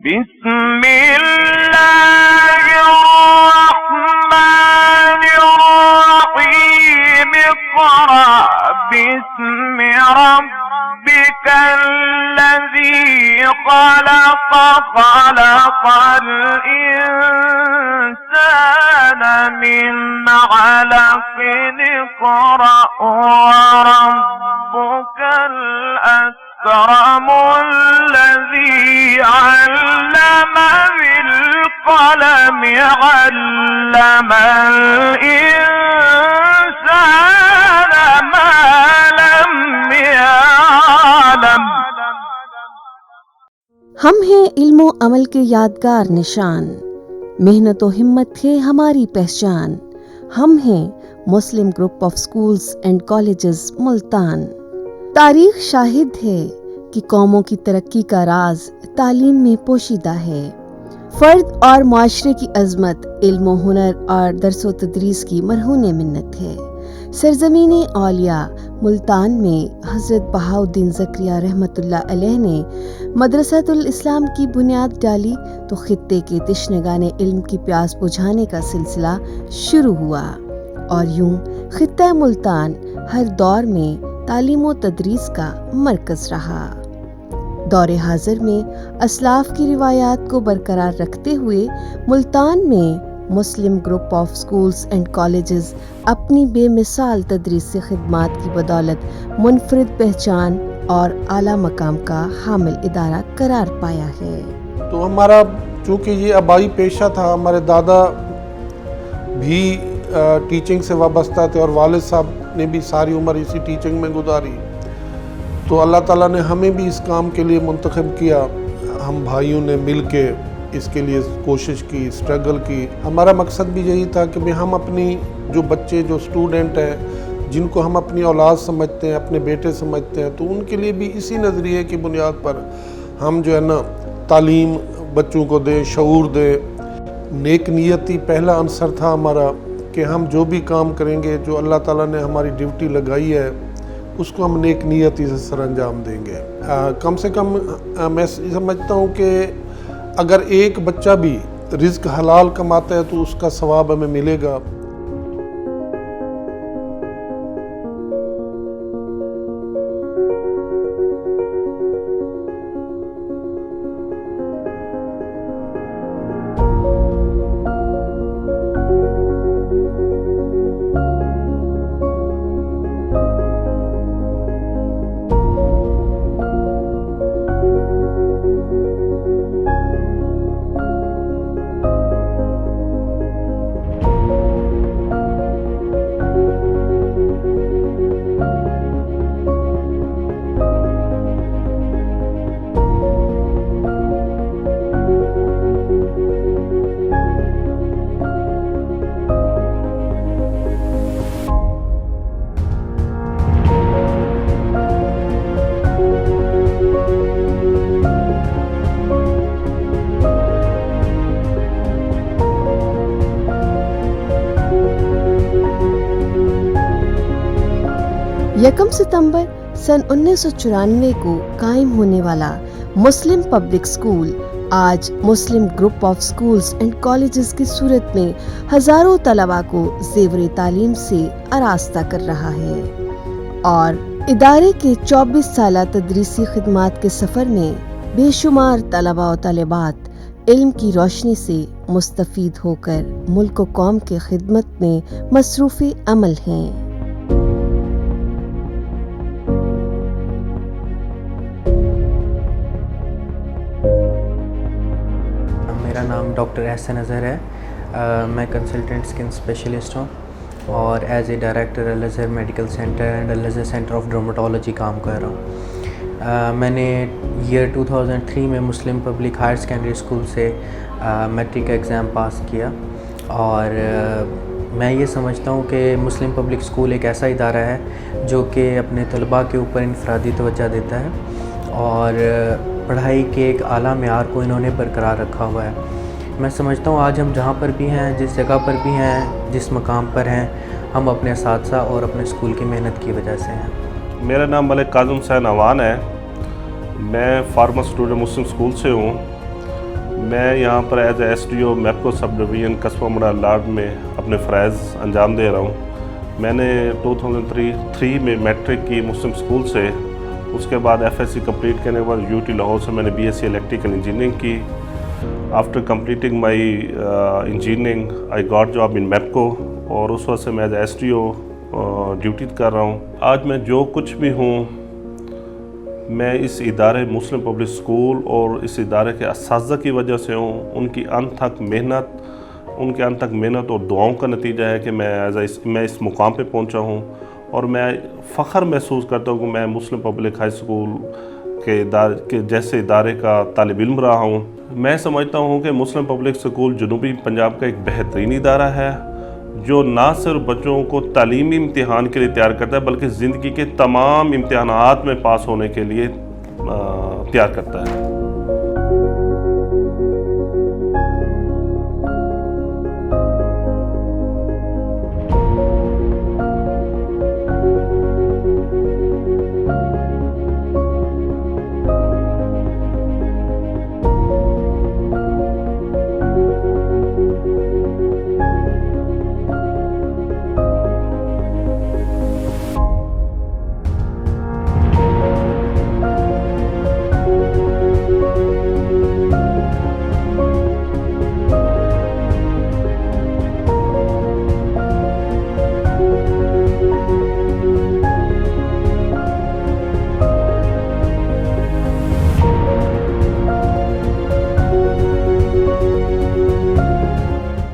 بسم اللہ الرحمن الرحیم اقرأ باسم ربک الذی خلق خلق الانسان من علق اقرأ وربک الأکرم الذی علم بالقلم علم الإنسان ما لم يعلم. ہم ہیں علم و عمل کے یادگار نشان، محنت و ہمت ہے ہماری پہچان. ہم ہیں Muslim group of schools and colleges Multan. تاریخ شاہد ہے کہ قوموں کی ترقی کا راز تعلیم میں پوشیدہ ہے. فرد اور معاشرے کی عظمت علم و ہنر اور درس و تدریس کی مرہون منت ہے. سرزمین اولیاء ملتان میں حضرت بہاؤالدین زکریا رحمۃ اللہ علیہ نے مدرسۃ الاسلام کی بنیاد ڈالی تو خطے کے تشنگان علم کی پیاس بجھانے کا سلسلہ شروع ہوا، اور یوں خطہ ملتان ہر دور میں تعلیم و تدریس کا مرکز رہا. دور حاضر میں اسلاف کی روایات کو برقرار رکھتے ہوئے ملتان میں Muslim group of schools and colleges اپنی بے مثال تدریسی خدمات کی بدولت منفرد پہچان اور اعلیٰ مقام کا حامل ادارہ قرار پایا ہے. تو ہمارا چونکہ یہ آبائی پیشہ تھا، ہمارے دادا بھی ٹیچنگ سے وابستہ تھے اور والد صاحب نے بھی ساری عمر اسی ٹیچنگ میں گزاری، تو اللہ تعالیٰ نے ہمیں بھی اس کام کے لیے منتخب کیا. ہم بھائیوں نے مل کے اس کے لیے کوشش کی، اسٹرگل کی. ہمارا مقصد بھی یہی تھا کہ ہم اپنی جو بچے جو اسٹوڈنٹ ہیں جن کو ہم اپنی اولاد سمجھتے ہیں، اپنے بیٹے سمجھتے ہیں، تو ان کے لیے بھی اسی نظریے کی بنیاد پر ہم جو ہے نا تعلیم بچوں کو دیں، شعور دیں. نیک نیتی پہلا عنصر تھا ہمارا کہ ہم جو بھی کام کریں گے، جو اللہ تعالیٰ نے ہماری ڈیوٹی لگائی ہے اس کو ہم نیک نیتی سے سر انجام دیں گے. کم سے کم میں سمجھتا ہوں کہ اگر ایک بچہ بھی رزق حلال کماتا ہے تو اس کا ثواب ہمیں ملے گا. یکم ستمبر سن 1994 کو قائم ہونے والا مسلم پبلک سکول آج Muslim group of schools and colleges کی صورت میں ہزاروں طلباء کو زیور تعلیم سے آراستہ کر رہا ہے، اور ادارے کے 24 سالہ تدریسی خدمات کے سفر میں بے شمار طلباء و طالبات علم کی روشنی سے مستفید ہو کر ملک و قوم کے خدمت میں مصروف عمل ہیں. میرا نام ڈاکٹر احسن اظہر ہے. میں کنسلٹنٹ اسکن اسپیشلسٹ ہوں اور as a director Al Azhar medical centre and Al Azhar centre of dermatology کام کر رہا ہوں. میں نے ایئر 2003 میں Muslim public higher secondary school سے میٹرک کا ایگزام پاس کیا، اور میں یہ سمجھتا ہوں کہ مسلم پبلک اسکول ایک ایسا ادارہ ہے جو کہ اپنے طلباء کے اوپر انفرادی توجہ دیتا ہے، اور پڑھائی کے ایک اعلیٰ معیار کو انہوں نے برقرار رکھا ہوا ہے. میں سمجھتا ہوں آج ہم جہاں پر بھی ہیں، جس جگہ پر بھی ہیں، جس مقام پر ہیں، ہم اپنے اساتذہ اور اپنے اسکول کی محنت کی وجہ سے ہیں. میرا نام ملک کاظم حسین عوان ہے. میں فارمر اسٹوڈنٹ مسلم اسکول سے ہوں. میں یہاں پر as a S D O MEPCO sub division قصبہ مڑا لاڈ میں اپنے فرائض انجام دے رہا ہوں۔ میں نے 2003 میں میٹرک کی مسلم اسکول سے، اس کے بعد ایف ایس سی کمپلیٹ کرنے کے بعد یو ٹی لاہور سے میں نے B S C electrical engineering کی۔ After completing my engineering I got job in MEPCO, اور اس وقت سے میں as a S D O duty کر رہا ہوں۔ آج میں جو کچھ بھی ہوں، میں اس ادارے مسلم پبلک اسکول اور اس ادارے کے اساتذہ کی وجہ سے ہوں۔ ان کی انتھک محنت اور دعاؤں کا نتیجہ ہے کہ میں اس مقام پہ پہنچا ہوں، اور میں فخر محسوس کرتا ہوں کہ میں مسلم پبلک ہائی اسکول کے جیسے ادارے کا طالب علم رہا ہوں۔ میں سمجھتا ہوں کہ مسلم پبلک اسکول جنوبی پنجاب کا ایک بہترین ادارہ ہے، جو نہ صرف بچوں کو تعلیمی امتحان کے لیے تیار کرتا ہے بلکہ زندگی کے تمام امتحانات میں پاس ہونے کے لیے تیار کرتا ہے۔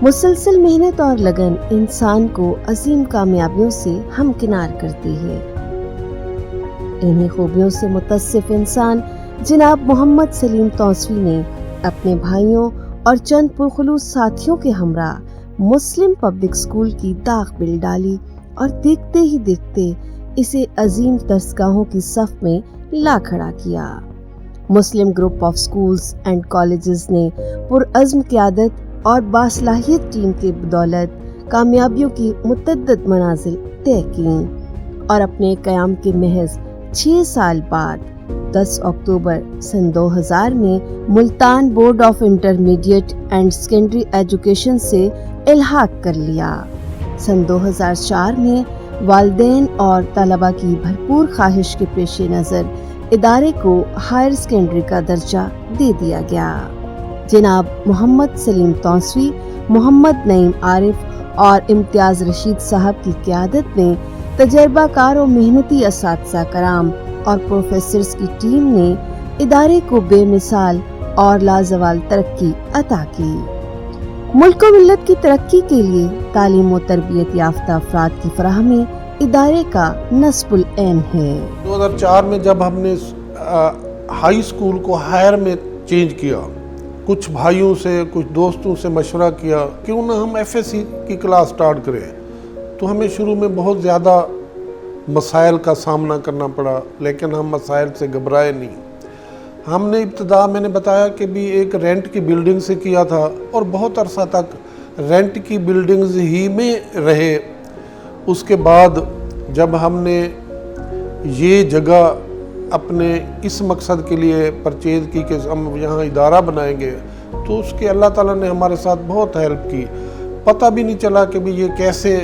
مسلسل محنت اور لگن انسان کو عظیم کامیابیوں سے ہمکنار کرتی ہے۔ انہی خوبیوں سے متصف انسان جناب محمد سلیم توسوی نے اپنے بھائیوں اور چند پرخلوص ساتھیوں کے ہمراہ مسلم پبلک اسکول کی داغ بل ڈالی، اور دیکھتے ہی دیکھتے اسے عظیم درسگاہوں کی صف میں لا کھڑا کیا۔ Muslim group of schools and colleges نے پرعزم قیادت اور باصلاحیت ٹیم کے بدولت کامیابیوں کی متعدد منازل طے کیں، اور اپنے قیام کے محض 6 سال بعد 10 اکتوبر سن 2000 میں Multan board of intermediate and secondary education سے الحاق کر لیا۔ سن 2004 میں والدین اور طلباء کی بھرپور خواہش کے پیش نظر ادارے کو ہائر سیکنڈری کا درجہ دے دیا گیا۔ جناب محمد سلیم توسوی، محمد نعیم عارف اور امتیاز رشید صاحب کی قیادت میں تجربہ کار و محنتی اساتذہ کرام اور پروفیسرز کی ٹیم نے ادارے کو بے مثال اور لازوال ترقی عطا کی۔ ملک و ملت کی ترقی کے لیے تعلیم و تربیت یافتہ افراد کی فراہمی ادارے کا نصب العین ہے۔ 2004 میں جب ہم نے ہائی اسکول کو ہائر میں چینج کیا، کچھ بھائیوں سے کچھ دوستوں سے مشورہ کیا کیوں نہ ہم ایف ایس سی کی کلاس سٹارٹ کریں، تو ہمیں شروع میں بہت زیادہ مسائل کا سامنا کرنا پڑا، لیکن ہم مسائل سے گھبرائے نہیں۔ ہم نے ابتدا میں نے بتایا کہ بھی ایک رینٹ کی بلڈنگ سے کیا تھا، اور بہت عرصہ تک رینٹ کی بلڈنگز ہی میں رہے۔ اس کے بعد جب ہم نے یہ جگہ اپنے اس مقصد کے لیے پرچیز کی کہ ہم یہاں ادارہ بنائیں گے، تو اس کے اللہ تعالیٰ نے ہمارے ساتھ بہت ہیلپ کی۔ پتہ بھی نہیں چلا کہ بھی یہ کیسے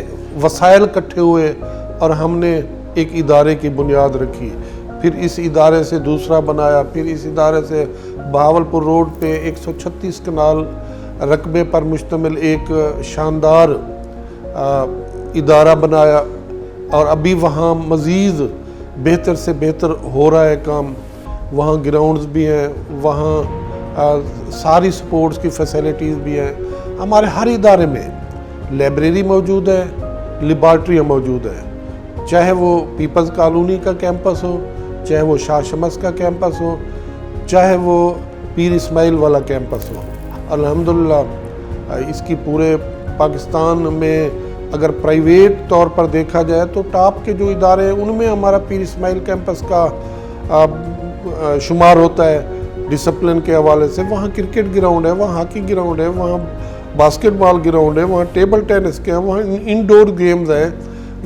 وسائل اکٹھے ہوئے اور ہم نے ایک ادارے کی بنیاد رکھی۔ پھر اس ادارے سے دوسرا بنایا، پھر اس ادارے سے بہاولپور روڈ پہ 136 کنال رقبے پر مشتمل ایک شاندار ادارہ بنایا، اور ابھی وہاں مزید بہتر سے بہتر ہو رہا ہے کام۔ وہاں گراؤنڈز بھی ہیں، وہاں ساری سپورٹس کی فیسیلیٹیز بھی ہیں۔ ہمارے ہر ادارے میں لائبریری موجود ہے، لیبارٹریاں موجود ہیں، چاہے وہ پیپلز کالونی کا کیمپس ہو، چاہے وہ شاہ شمس کا کیمپس ہو، چاہے وہ پیر اسماعیل والا کیمپس ہو۔ الحمدللہ اس کی پورے پاکستان میں اگر پرائیویٹ طور پر دیکھا جائے تو ٹاپ کے جو ادارے ہیں ان میں ہمارا پیر اسماعیل کیمپس کا شمار ہوتا ہے ڈسپلن کے حوالے سے۔ وہاں کرکٹ گراؤنڈ ہے، وہاں ہاکی گراؤنڈ ہے، وہاں باسکٹ بال گراؤنڈ ہے، وہاں ٹیبل ٹینس کے ہیں، وہاں انڈور گیمز ہیں،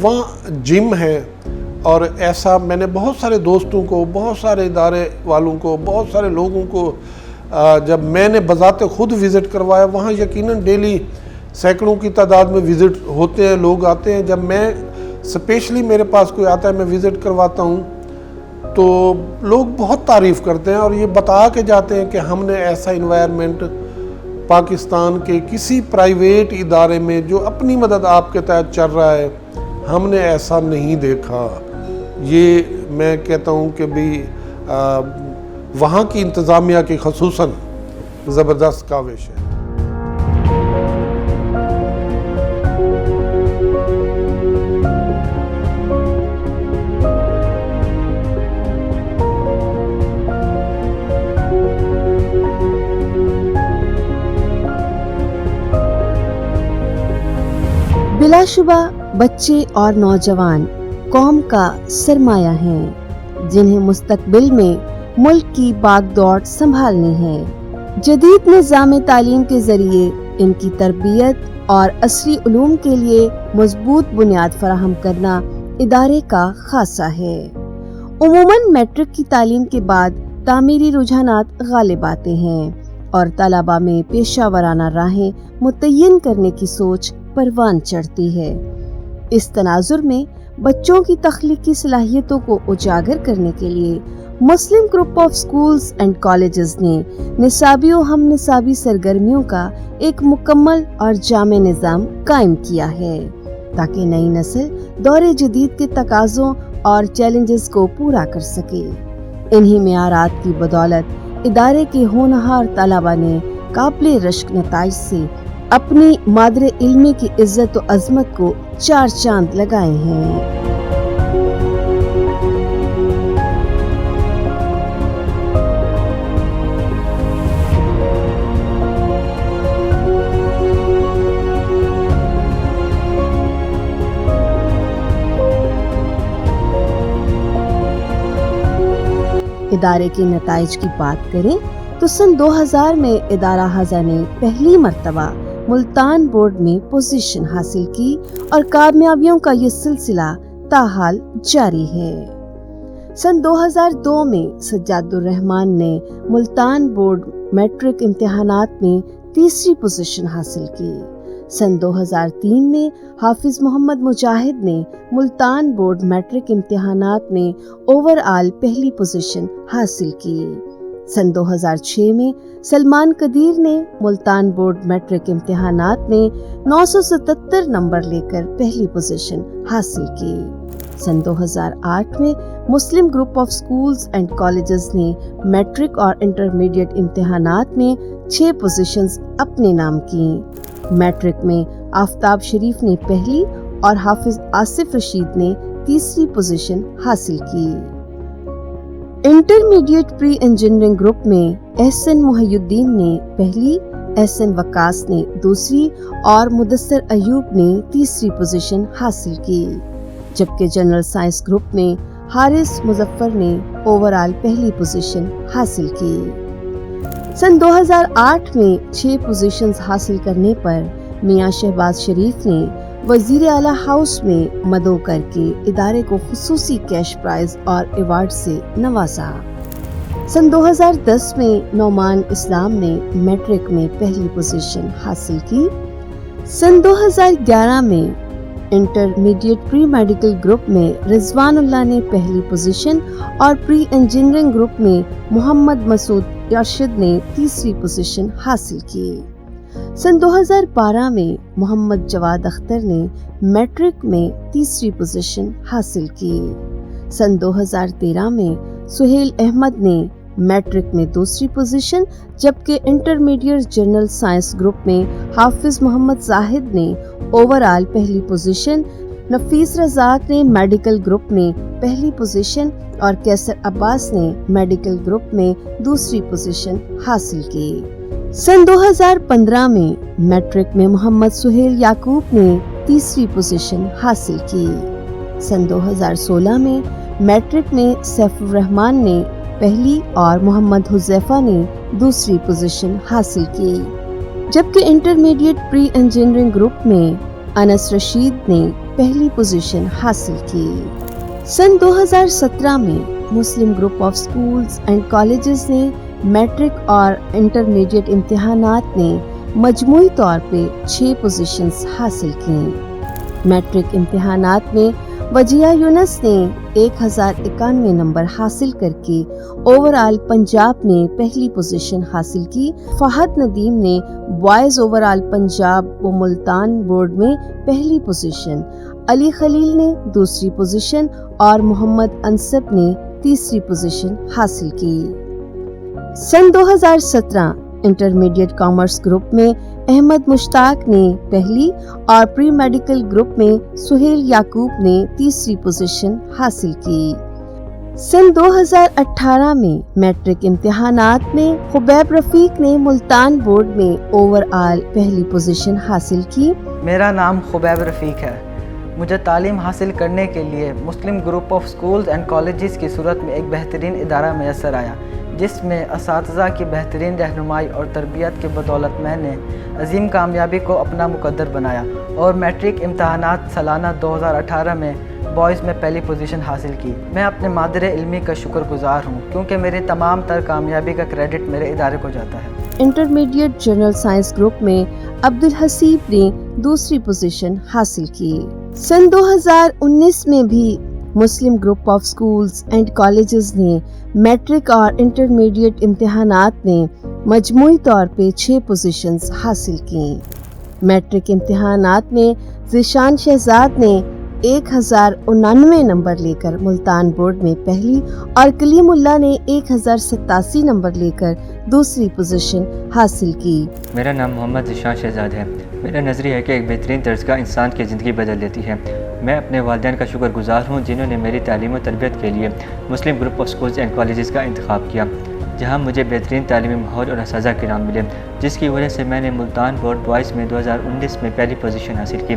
وہاں جم ہے۔ اور ایسا میں نے بہت سارے دوستوں کو، بہت سارے ادارے والوں کو، بہت سارے لوگوں کو جب میں نے بذات خود وزٹ کروایا، وہاں یقیناً ڈیلی سینکڑوں کی تعداد میں وزٹ ہوتے ہیں، لوگ آتے ہیں. جب میں اسپیشلی میرے پاس کوئی آتا ہے، میں وزٹ کرواتا ہوں، تو لوگ بہت تعریف کرتے ہیں اور یہ بتا کے جاتے ہیں کہ ہم نے ایسا انوائرمنٹ پاکستان کے کسی پرائیویٹ ادارے میں جو اپنی مدد آپ کے تحت چل رہا ہے، ہم نے ایسا نہیں دیکھا. یہ میں کہتا ہوں کہ بھی وہاں کی انتظامیہ کی خصوصاً زبردست کاوش ہے. بلا شبہ بچے اور نوجوان قوم کا سرمایہ ہیں، جنہیں مستقبل میں ملک کی باغ دوڑ سنبھالنی ہے. جدید نظام تعلیم کے ذریعے ان کی تربیت اور عصری علوم کے لیے مضبوط بنیاد فراہم کرنا ادارے کا خاصہ ہے. عموماً میٹرک کی تعلیم کے بعد تعمیری رجحانات غالب آتے ہیں اور طلباء میں پیشہ ورانہ راہیں متعین کرنے کی سوچ پروان چڑھتی ہے. اس تناظر میں بچوں کی تخلیقی صلاحیتوں کو اجاگر کرنے کے لیے Muslim group of schools and colleges نے نصابی و ہم نصابی سرگرمیوں کا ایک مکمل اور جامع نظام قائم کیا ہے، تاکہ نئی نسل دور جدید کے تقاضوں اور چیلنجز کو پورا کر سکے. انہی معیارات کی بدولت ادارے کے ہونہار طلباء نے قابل رشک نتائج سے اپنی مادر علمی کی عزت و عظمت کو چار چاند لگائے ہیں. ادارے کے نتائج کی بات کریں تو سن 2000 میں ادارہ ہزا نے پہلی مرتبہ ملتان بورڈ میں پوزیشن حاصل کی اور کامیابیوں کا یہ سلسلہ تاحال جاری ہے. سن 2002 میں سجاد الرحمان نے ملتان بورڈ میٹرک امتحانات میں تیسری پوزیشن حاصل کی. سن 2003 میں حافظ محمد مجاہد نے ملتان بورڈ میٹرک امتحانات میں اوور آل پہلی پوزیشن حاصل کی. سن 2006 میں سلمان قدیر نے ملتان بورڈ میٹرک امتحانات میں 977 نمبر لے کر پہلی پوزیشن حاصل کی. سن 2008 میں Muslim group of schools and colleges نے میٹرک اور انٹرمیڈیٹ امتحانات میں 6 پوزیشنز اپنے نام کی. میٹرک میں آفتاب شریف نے پہلی اور حافظ آصف رشید نے تیسری پوزیشن حاصل کی. انٹرمیڈیٹ پری انجینئرنگ گروپ میں احسن محی الدین نے پہلی، احسن وقاص نے دوسری اور مدثر ایوب نے تیسری پوزیشن حاصل کی. جبکہ جنرل سائنس گروپ میں حارث مظفر نے اوور آل پہلی پوزیشن حاصل کی. سن 2008 میں 6 پوزیشنز حاصل کرنے پر میاں شہباز شریف نے وزیر اعلیٰ ہاؤس میں مدعو کر کے ادارے کو خصوصی کیش پرائز اور ایوارڈ سے نوازا. سن 2010 میں نعمان اسلام نے میٹرک میں پہلی پوزیشن حاصل کی. سن 2011 میں انٹرمیڈیٹ پری میڈیکل گروپ میں رضوان اللہ نے پہلی پوزیشن اور پری انجینئرنگ گروپ میں محمد مسعود راشد نے تیسری پوزیشن حاصل کی. سن 2012 میں محمد جواد اختر نے میٹرک میں تیسری پوزیشن حاصل کی. سن 2013 میں سہیل احمد نے میٹرک میں دوسری پوزیشن، جبکہ انٹرمیڈیٹ جنرل سائنس گروپ میں حافظ محمد زاہد نے اوور آل پہلی پوزیشن، نفیس رزاق نے میڈیکل گروپ میں پہلی پوزیشن اور کیسر عباس نے میڈیکل گروپ میں دوسری پوزیشن حاصل کی. سن 2015 میں میٹرک میں محمد سہیل یعقوب نے تیسری پوزیشن حاصل کی. سن 2016 میں میٹرک میں سیف الرحمان نے پہلی اور محمد حذیفہ نے دوسری پوزیشن حاصل کی. جبکہ انٹرمیڈیٹ پری انجینئرنگ گروپ میں انس رشید نے پہلی پوزیشن حاصل کی. سن 2017 میں Muslim group of schools and colleges نے میٹرک اور انٹرمیڈیٹ امتحانات میں مجموعی طور پہ 6 پوزیشنز حاصل کیں۔ میٹرک امتحانات میں وجیہ یونس نے 1091 نمبر حاصل کر کے اوورآل پنجاب میں پہلی پوزیشن حاصل کی۔ فہد ندیم نے بوائز اوورآل پنجاب و ملتان بورڈ میں پہلی پوزیشن، علی خلیل نے دوسری پوزیشن اور محمد انصب نے تیسری پوزیشن حاصل کی۔ سن 2017 انٹرمیڈیٹ کامرس گروپ میں احمد مشتاق نے پہلی اور پری میڈیکل گروپ میں سہیل یعقوب نے تیسری پوزیشن حاصل کی۔ سن 2018 میں میٹرک امتحانات میں خبیب رفیق نے ملتان بورڈ میں اوورآل پہلی پوزیشن حاصل کی۔ میرا نام خبیب رفیق ہے۔ مجھے تعلیم حاصل کرنے کے لیے Muslim group of schools and colleges کی صورت میں ایک بہترین ادارہ میسر آیا، جس میں اساتذہ کی بہترین رہنمائی اور تربیت کی بدولت میں نے عظیم کامیابی کو اپنا مقدر بنایا اور میٹرک امتحانات سالانہ 2018 میں بوائز میں پہلی پوزیشن حاصل کی۔ میں اپنے مادر علمی کا شکر گزار ہوں کیونکہ میری تمام تر کامیابی کا کریڈٹ میرے ادارے کو جاتا ہے۔ انٹرمیڈیٹ جنرل سائنس گروپ میں عبدالحسیب نے دوسری پوزیشن حاصل کی۔ سن 2019 میں بھی Muslim group of schools and colleges نے میٹرک اور انٹرمیڈیٹ امتحانات میں مجموعی طور پہ 6 پوزیشنز حاصل کیں۔ میٹرک امتحانات میں ذیشان شہزاد نے 1099 نمبر لے کر ملتان بورڈ میں پہلی اور کلیم اللہ نے 1087 نمبر لے کر دوسری پوزیشن حاصل کی۔ میرا نام محمد ذیشان شہزاد ہے۔ میرا نظریہ ہے کہ ایک بہترین درسگاہ انسان کی زندگی بدل دیتی ہے۔ میں اپنے والدین کا شکر گزار ہوں جنہوں نے میری تعلیم و تربیت کے لیے Muslim group of schools and colleges کا انتخاب کیا، جہاں مجھے بہترین تعلیمی ماحول اور اساتذہ کرام ملے، جس کی وجہ سے میں نے ملتان بورڈ بوائز میں 2019 میں پہلی پوزیشن حاصل کی۔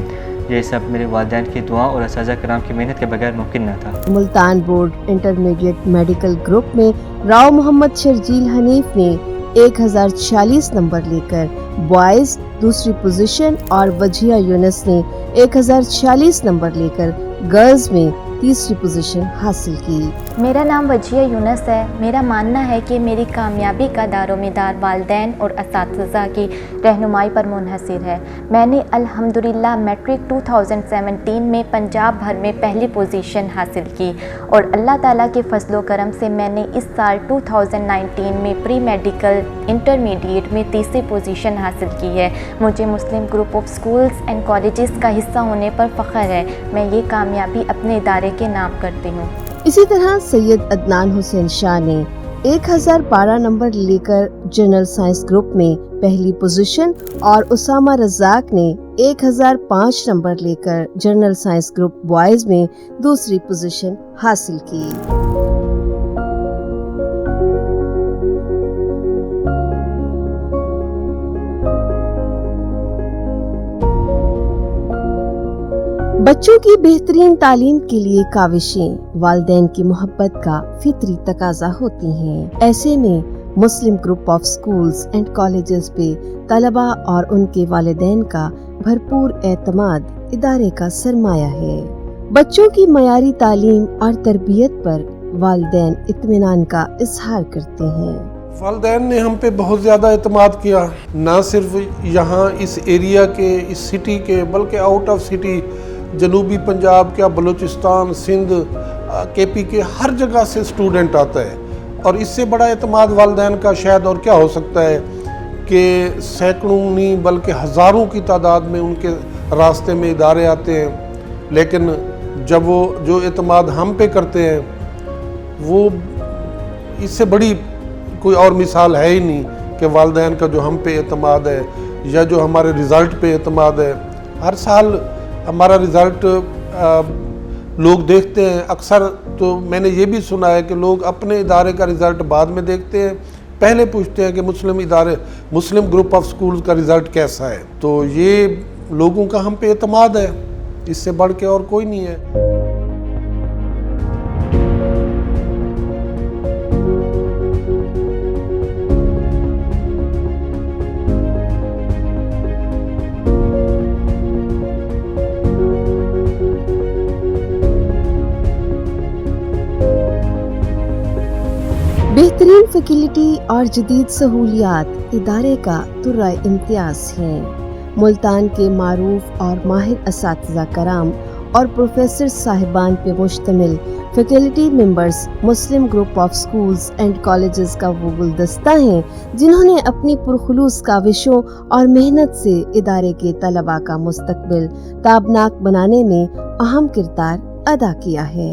یہ سب میرے والدین کی دعاؤں اور اساتذہ کرام کی محنت کے بغیر ممکن نہ تھا۔ Multan board intermediate medical group میں راؤ محمد شرجیل حنیف نے 1046 نمبر لے کر بوائز دوسری پوزیشن اور وجیہ یونس نے 1046 نمبر لے کر گرلز میں تیسری پوزیشن حاصل کی۔ میرا نام وجیہ یونس ہے۔ میرا ماننا ہے کہ میری کامیابی کا دار و مدار والدین اور اساتذہ کی رہنمائی پر منحصر ہے۔ میں نے الحمدللہ میٹرک 2017 میں پنجاب بھر میں پہلی پوزیشن حاصل کی اور اللہ تعالیٰ کے فضل و کرم سے میں نے اس سال 2019 میں پری میڈیکل انٹرمیڈیٹ میں تیسری پوزیشن حاصل کی ہے۔ مجھے Muslim group of schools and colleges کا حصہ ہونے پر فخر ہے۔ میں یہ کامیابی اپنے ادارے کے نام کرتی ہوں۔ اسی طرح سید عدنان حسین شاہ نے 1012 نمبر لے کر جنرل سائنس گروپ میں پہلی پوزیشن اور اسامہ رزاق نے 1005 نمبر لے کر جنرل سائنس گروپ بوائز میں دوسری پوزیشن حاصل کی۔ بچوں کی بہترین تعلیم کے لیے کاوشیں والدین کی محبت کا فطری تقاضا ہوتی ہیں۔ ایسے میں Muslim group of schools and colleges پہ طلباء اور ان کے والدین کا بھرپور اعتماد ادارے کا سرمایہ ہے۔ بچوں کی معیاری تعلیم اور تربیت پر والدین اطمینان کا اظہار کرتے ہیں۔ والدین نے ہم پہ بہت زیادہ اعتماد کیا، نہ صرف یہاں اس ایریا کے، اس سٹی کے، بلکہ آؤٹ آف سٹی جنوبی پنجاب کیا بلوچستان، سندھ، کے پی کے ہر جگہ سے اسٹوڈنٹ آتا ہے، اور اس سے بڑا اعتماد والدین کا شاید اور کیا ہو سکتا ہے کہ سینکڑوں نہیں بلکہ ہزاروں کی تعداد میں ان کے راستے میں ادارے آتے ہیں، لیکن جب وہ جو اعتماد ہم پہ کرتے ہیں وہ اس سے بڑی کوئی اور مثال ہے ہی نہیں کہ والدین کا جو ہم پہ اعتماد ہے یا جو ہمارے رزلٹ پہ اعتماد ہے۔ ہر سال ہمارا رزلٹ لوگ دیکھتے ہیں، اکثر تو میں نے یہ بھی سنا ہے کہ لوگ اپنے ادارے کا رزلٹ بعد میں دیکھتے ہیں، پہلے پوچھتے ہیں کہ مسلم گروپ آف سکولز کا رزلٹ کیسا ہے۔ تو یہ لوگوں کا ہم پہ اعتماد ہے، اس سے بڑھ کے اور کوئی نہیں ہے۔ بہترین فیکلٹی اور جدید سہولیات ادارے کا درہ امتیاز ہیں۔ ملتان کے معروف اور ماہر اساتذہ کرام اور پروفیسر صاحبان پہ مشتمل faculty members Muslim group of schools and colleges کا وہ گلدستہ ہیں جنہوں نے اپنی پرخلوص کاوشوں اور محنت سے ادارے کے طلباء کا مستقبل تابناک بنانے میں اہم کردار ادا کیا ہے۔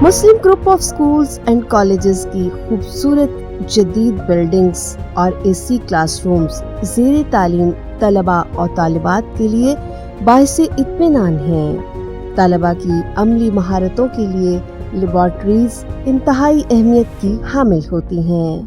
Muslim group of schools and colleges کی خوبصورت جدید بلڈنگز اور اے سی کلاس رومز زیر تعلیم طلباء اور طالبات کے لیے باعث اطمینان ہیں۔ طلباء کی عملی مہارتوں کے لیے لیبارٹریز انتہائی اہمیت کی حامل ہوتی ہیں۔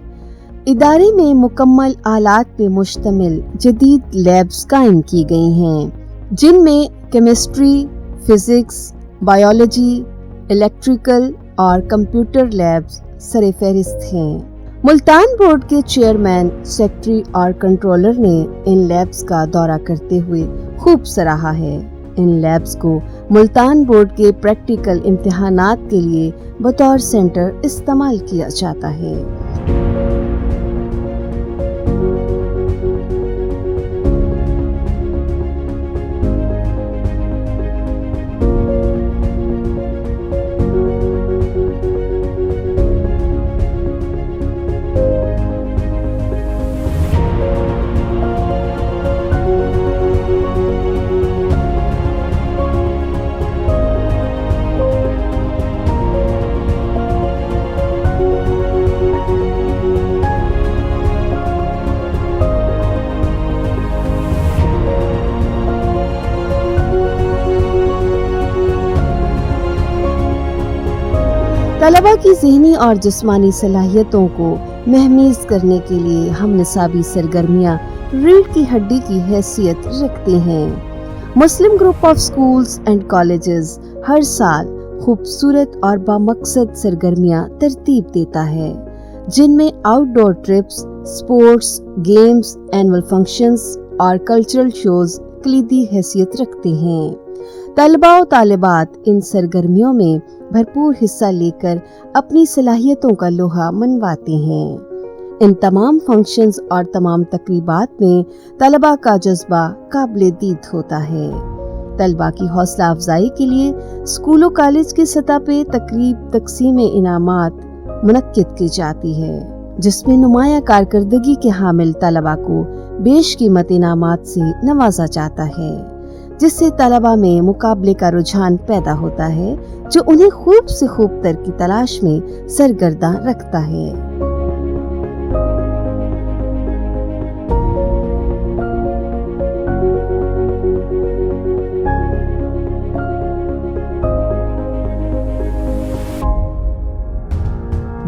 ادارے میں مکمل آلات پہ مشتمل جدید لیبز قائم کی گئی ہیں جن میں کیمسٹری، فزکس، بایولوجی، الیکٹریکل اور کمپیوٹر لیبز سر فہرست ہیں۔ ملتان بورڈ کے چیئرمین، سیکرٹری اور کنٹرولر نے ان لیبز کا دورہ کرتے ہوئے خوب سراہا ہے۔ ان لیبز کو ملتان بورڈ کے پریکٹیکل امتحانات کے لیے بطور سینٹر استعمال کیا جاتا ہے۔ طلباء کی ذہنی اور جسمانی صلاحیتوں کو مہمیز کرنے کے لیے ہم نصابی سرگرمیاں ریڑھ کی ہڈی کی حیثیت رکھتی ہیں۔ Muslim group of schools and colleges ہر سال خوبصورت اور بامقصد سرگرمیاں ترتیب دیتا ہے جن میں outdoor trips, sports, games, annual functions اور کلچرل شوز کلیدی حیثیت رکھتے ہیں۔ طلباء و طالبات ان سرگرمیوں میں بھرپور حصہ لے کر اپنی صلاحیتوں کا لوہا منواتے ہیں۔ ان تمام فنکشنز اور تمام تقریبات میں طلباء کا جذبہ قابل دید ہوتا ہے۔ طلباء کی حوصلہ افزائی کے لیے اسکول و کالج کی سطح پہ تقریب تقسیم انعامات منعقد کی جاتی ہے جس میں نمایاں کارکردگی کے حامل طلباء کو بیش قیمت انعامات سے نوازا جاتا ہے، جس سے طلباء میں مقابلے کا رجحان پیدا ہوتا ہے جو انہیں خوب سے خوب تر کی تلاش میں سرگرداں رکھتا ہے۔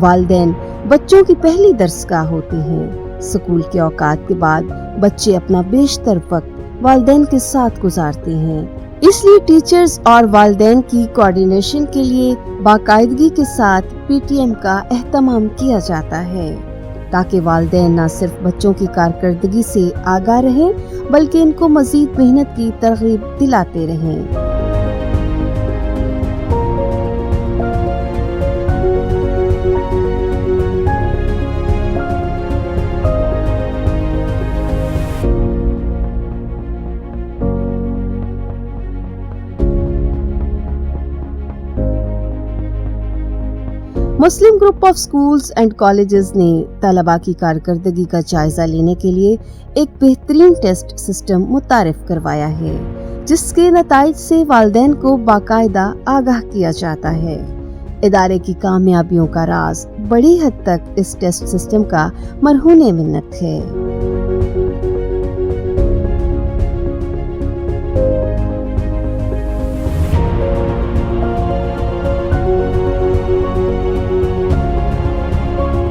والدین بچوں کی پہلی درسگاہ ہوتے ہیں۔ اسکول کے اوقات کے بعد بچے اپنا بیشتر وقت والدین کے ساتھ گزارتے ہیں، اس لیے ٹیچرز اور والدین کی کوارڈینیشن کے لیے باقاعدگی کے ساتھ پی ٹی ایم کا اہتمام کیا جاتا ہے تاکہ والدین نہ صرف بچوں کی کارکردگی سے آگاہ رہیں بلکہ ان کو مزید محنت کی ترغیب دلاتے رہیں۔ Muslim group of schools and colleges نے طلباء کی کارکردگی کا جائزہ لینے کے لیے ایک بہترین ٹیسٹ سسٹم متعارف کروایا ہے جس کے نتائج سے والدین کو باقاعدہ آگاہ کیا جاتا ہے۔ ادارے کی کامیابیوں کا راز بڑی حد تک اس ٹیسٹ سسٹم کا مرہون منت ہے۔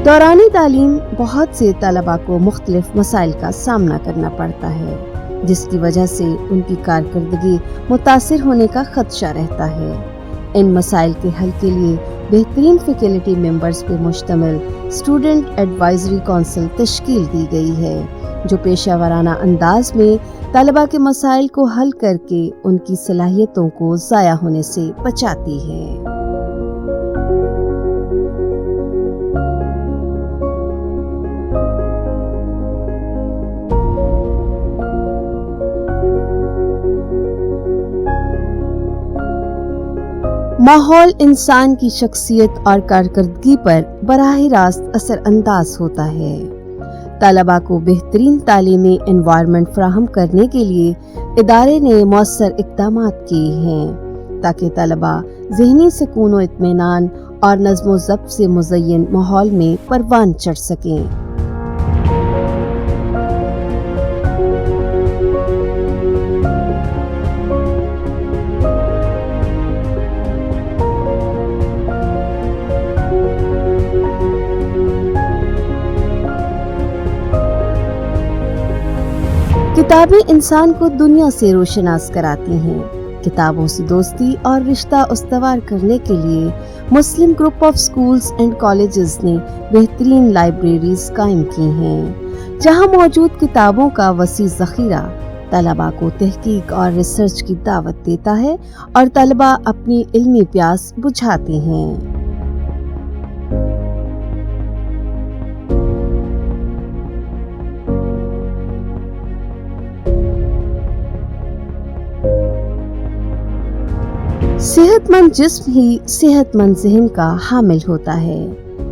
دورانی تعلیم بہت سے طلباء کو مختلف مسائل کا سامنا کرنا پڑتا ہے، جس کی وجہ سے ان کی کارکردگی متاثر ہونے کا خدشہ رہتا ہے۔ ان مسائل کے حل کے لیے بہترین فیکلٹی ممبرز پہ مشتمل اسٹوڈنٹ ایڈوائزری کونسل تشکیل دی گئی ہے، جو پیشہ ورانہ انداز میں طلباء کے مسائل کو حل کر کے ان کی صلاحیتوں کو ضائع ہونے سے بچاتی ہے۔ ماحول انسان کی شخصیت اور کارکردگی پر براہ راست اثر انداز ہوتا ہے۔ طلباء کو بہترین تعلیمی انوائرمنٹ فراہم کرنے کے لیے ادارے نے مؤثر اقدامات کیے ہیں تاکہ طلباء ذہنی سکون و اطمینان اور نظم و ضبط سے مزین ماحول میں پروان چڑھ سکیں۔ کتابیں انسان کو دنیا سے روشناس کراتی ہیں۔ کتابوں سے دوستی اور رشتہ استوار کرنے کے لیے Muslim group of schools and colleges نے بہترین لائبریریز قائم کی ہیں، جہاں موجود کتابوں کا وسیع ذخیرہ طلباء کو تحقیق اور ریسرچ کی دعوت دیتا ہے اور طلباء اپنی علمی پیاس بجھاتے ہیں۔ صحت مند جسم ہی صحت مند ذہن کا حامل ہوتا ہے۔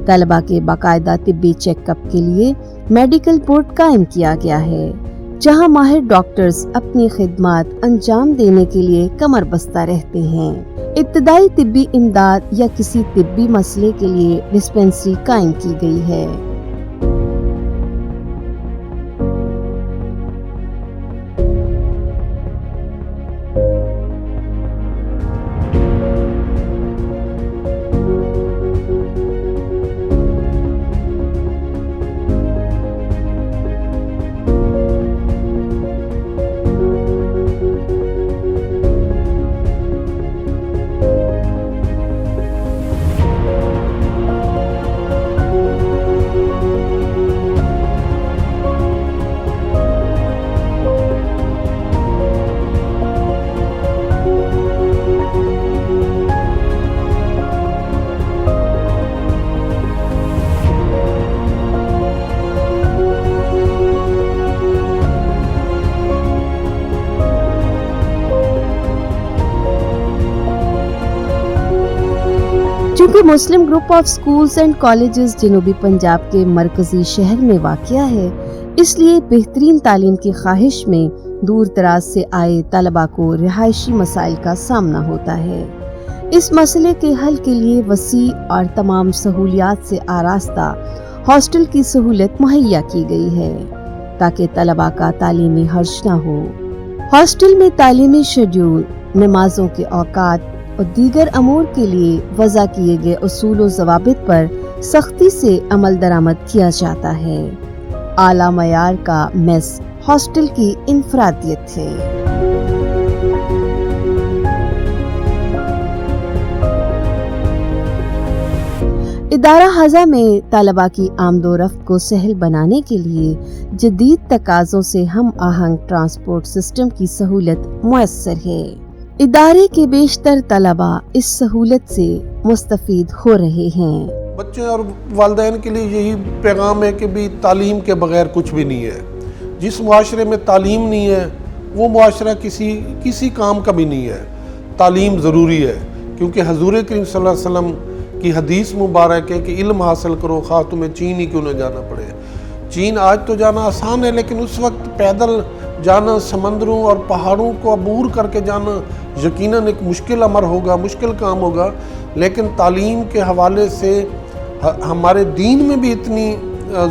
طلباء کے باقاعدہ طبی چیک اپ کے لیے میڈیکل بورڈ قائم کیا گیا ہے، جہاں ماہر ڈاکٹرز اپنی خدمات انجام دینے کے لیے کمر بستہ رہتے ہیں۔ ابتدائی طبی امداد یا کسی طبی مسئلے کے لیے ڈسپنسری قائم کی گئی ہے۔ چونکہ Muslim group of schools and colleges جنوبی پنجاب کے مرکزی شہر میں واقع ہے، اس لیے بہترین تعلیم کی خواہش میں دور دراز سے آئے طلباء کو رہائشی مسائل کا سامنا ہوتا ہے۔ اس مسئلے کے حل کے لیے وسیع اور تمام سہولیات سے آراستہ ہاسٹل کی سہولت مہیا کی گئی ہے تاکہ طلباء کا تعلیمی حرج نہ ہو۔ ہاسٹل میں تعلیمی شیڈول، نمازوں کے اوقات اور دیگر امور کے لیے وضع کیے گئے اصول و ضوابط پر سختی سے عمل درآمد کیا جاتا ہے۔ اعلیٰ معیار کا میس ہاسٹل کی انفرادیت ہے۔ ادارہ ہزہ میں طلباء کی آمد و رفت کو سہل بنانے کے لیے جدید تقاضوں سے ہم آہنگ ٹرانسپورٹ سسٹم کی سہولت میسر ہے۔ ادارے کے بیشتر طلباء اس سہولت سے مستفید ہو رہے ہیں۔ بچے اور والدین کے لیے یہی پیغام ہے کہ بھی تعلیم کے بغیر کچھ بھی نہیں ہے۔ جس معاشرے میں تعلیم نہیں ہے وہ معاشرہ کسی کام کا بھی نہیں ہے۔ تعلیم ضروری ہے، کیونکہ حضور کریم صلی اللہ علیہ وسلم کی حدیث مبارک ہے کہ علم حاصل کرو خواہ تمہیں چین ہی کیوں نہ جانا پڑے۔ چین آج تو جانا آسان ہے، لیکن اس وقت پیدل جانا، سمندروں اور پہاڑوں کو عبور کر کے جانا یقیناً ایک مشکل امر ہوگا، مشکل کام ہوگا۔ لیکن تعلیم کے حوالے سے ہمارے دین میں بھی اتنی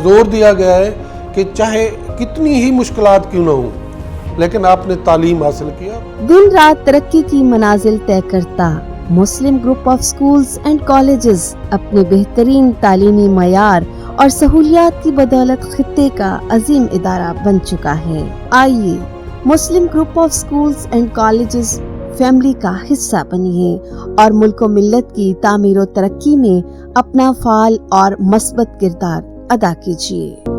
زور دیا گیا ہے کہ چاہے کتنی ہی مشکلات کیوں نہ ہوں لیکن آپ نے تعلیم حاصل کیا. دن رات ترقی کی منازل طے کرتا Muslim group of schools and colleges اپنے بہترین تعلیمی معیار اور سہولیات کی بدولت خطے کا عظیم ادارہ بن چکا ہے. آئیے Muslim group of schools and colleges family کا حصہ بنیے اور ملک و ملت کی تعمیر و ترقی میں اپنا فعال اور مثبت کردار ادا کیجیے.